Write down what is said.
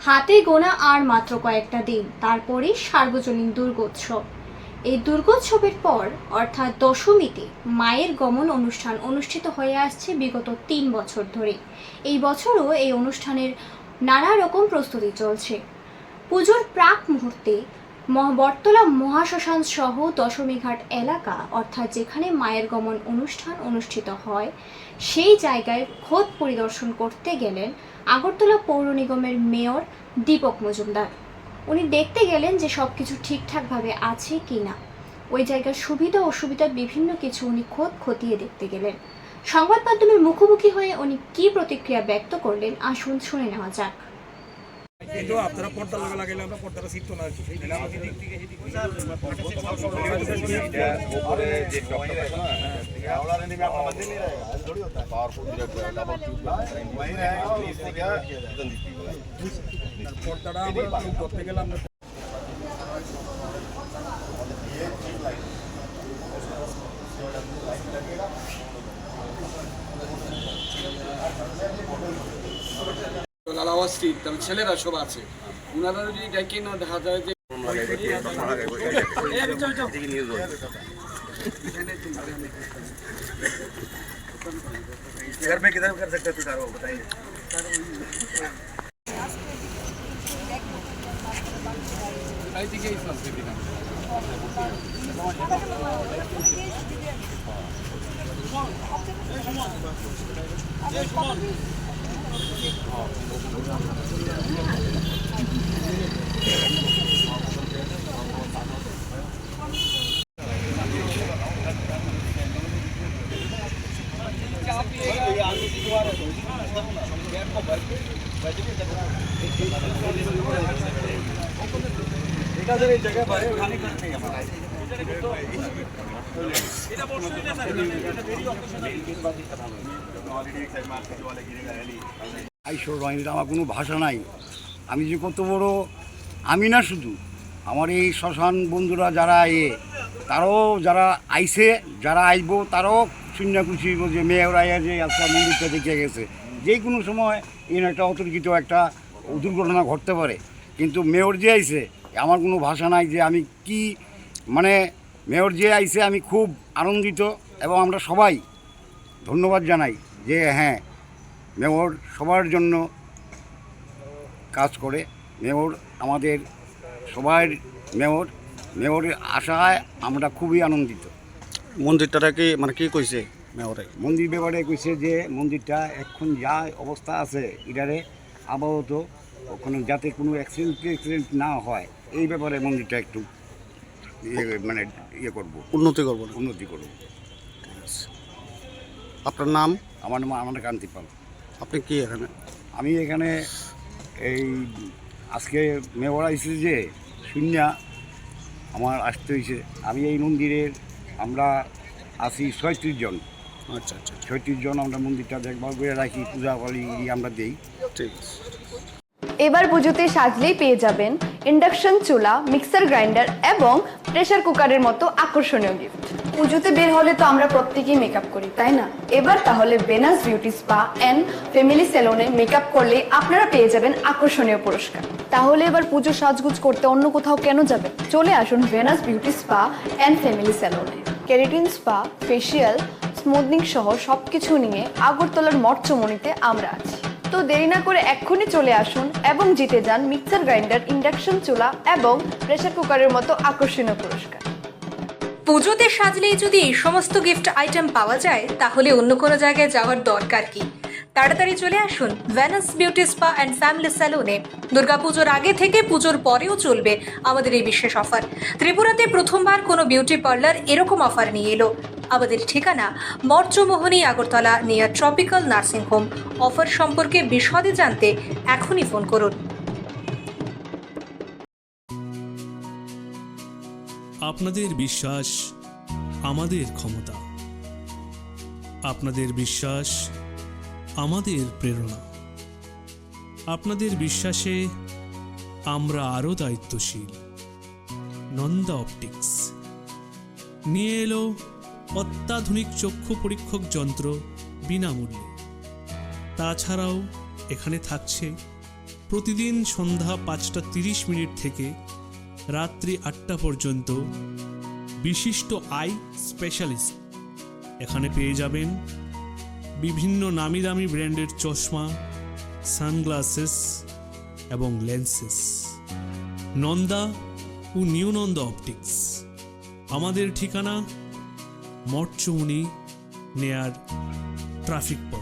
হাতে গোনা আর মাত্র কয়েকটা দিন, তারপরেই সার্বজনীন দুর্গোৎসব। এই দুর্গোৎসবের পর অর্থাৎ দশমীতে মায়ের গমন অনুষ্ঠান অনুষ্ঠিত হয়ে আসছে বিগত 3 বছর ধরে। এই বছরও এই অনুষ্ঠানের নানা রকম প্রস্তুতি চলছে। পুজোর প্রাক মুহূর্তে বটতলা মহাশ্মশান সহ দশমীঘাট এলাকা অর্থাৎ যেখানে মায়ের গমন অনুষ্ঠান অনুষ্ঠিত হয় সেই জায়গায় খোদ পরিদর্শন করতে গেলেন আগরতলা পৌর নিগমের মেয়র দীপক মজুমদার। উনি দেখতে গেলেন যে সব কিছু ঠিকঠাকভাবে আছে কি না। ওই জায়গার সুবিধা অসুবিধা বিভিন্ন কিছু উনি খোদ খতিয়ে দেখতে গেলেন। সংবাদ মাধ্যমের মুখোমুখি হয়ে উনি কি প্রতিক্রিয়া ব্যক্ত করলেন আসুন শুনে নেওয়া যাক। কিন্তু আপনারা পর্দা লাগাইলে আমরা পর্দাটা শিখতো না পর্দাটা করতে গেলে আমরা লালাওয়া স্ট্রিট তার ছেলেরা সব আছে, ওনারা যদি ডেকে না দেখা যায় যে घर में किधर कर सकते हो सर, वो बताइए। আমার কোনো ভাষা নাই। আমি যে কত বড়, আমি না শুধু আমার এই শ্মশান বন্ধুরা যারা তারাও যারা আইছে, যারা আইব তারাও শূন্য খুশি যে মেয়র আইয়া যে আজকে মন্দিরটা দেখে গেছে। যে কোনো সময় এর একটা অতর্কিত একটা দুর্ঘটনা ঘটতে পারে, কিন্তু মেয়র যে আইছে আমার কোনো ভাষা নাই যে আমি কি মানে মেয়র যে আইছে আমি খুব আনন্দিত এবং আমরা সবাই ধন্যবাদ জানাই যে হ্যাঁ মেয়র সবার জন্য কাজ করে। মেয়র আমাদের সবার মেয়রের আশায় আমরা খুবই আনন্দিত। মন্দিরটা কি মানে কি কইছে মেয়রে? মন্দির ব্যাপারে কইছে যে মন্দিরটা এখন যা অবস্থা আছে এটারে আপাতত ওখানে যাতে কোনো অ্যাক্সিডেন্ট না হয় এই ব্যাপারে মন্দিরটা একটু উন্নতি করব। আপনার নাম? আমার নাম কান্তি পাল। আপনি কি এখানে? আমি এখানে এই আজকে মেয়র আইসে যে শূন্য আমার আসতে হয়েছে। আমি এই মন্দিরের আমরা আছি 36 জন। আচ্ছা আচ্ছা, 36 জন আমরা মন্দিরটা দেখভাল করে রাখি, পূজা পালি আমরা দিই। ঠিক আছে। এবার পুজোতে সাজলেই পেয়ে যাবেন ইন্ডাকশন চুলা, মিক্সার গ্রাইন্ডার এবং প্রেসার কুকারের মতো আকর্ষণীয় গিফট। পুজোতে বের হলে তো আমরা প্রত্যেকেই মেকআপ করি, তাই না? এবার তাহলে Venus beauty spa and family সেলুনে মেকআপ করলে আপনারা পেয়ে যাবেন আকর্ষণীয় পুরস্কার। তাহলে এবার পুজো সাজগুজ করতে অন্য কোথাও কেন যাবেন? চলে আসুন Venus beauty spa and family সেলুনে। কেরাটিন স্পা, ফেসিয়াল, স্মুথনিং সহ সবকিছু নিয়ে আগরতলার মঠচমনিতে আমরা আছি। তো দেরি না করে এক্ষুনি চলে আসুন এবং জিতে যান মিক্সার গ্রাইন্ডার, ইন্ডাকশন চুলা এবং প্রেসার কুকারের মতো আকর্ষণীয় পুরস্কার। পুজোতে সাজলেই যদি এই সমস্ত গিফট আইটেম পাওয়া যায় তাহলে অন্য কোনো জায়গায় যাওয়ার দরকার কি? তাড়াতাড়ি চলে আসুন Venus beauty spa and family সেলুনে। দুর্গাপুজোর আগে থেকে পুজোর পরেও চলবে আমাদের এই বিশেষ অফার। ত্রিপুরাতে প্রথমবার কোনো বিউটি পার্লার এরকম অফার নিয়ে এলো। আমাদের ঠিকানা মর্চমোহনী, Agartala, near tropical nursing home. Offer সম্পর্কে বিশদে জানতে এখনই ফোন করুন। আপনাদের বিশ্বাস আমাদের ক্ষমতা, আপনাদের বিশ্বাস আমাদের প্রেরণা, আপনাদের বিশ্বাসে আমরা আরও দায়িত্বশীল। নন্দা অপটিক্স নিয়ে এলো অত্যাধুনিক চক্ষু পরীক্ষক যন্ত্র বিনামূল্যে। তাছাড়াও এখানে থাকছে প্রতিদিন সন্ধ্যা 5:30 থেকে রাত্রি 8টা পর্যন্ত বিশিষ্ট আই স্পেশালিস্ট এখানে পেয়ে যাবেন বিভিন্ন নামি দামি ব্র্যান্ডের চশমা, সানগ্লাসেস এবং লেন্সেস। নন্দা ও নিউ নন্দা অপটিক্স, আমাদের ঠিকানা মঠচৌমুনি নেয়ার ট্রাফিক পয়েন্ট।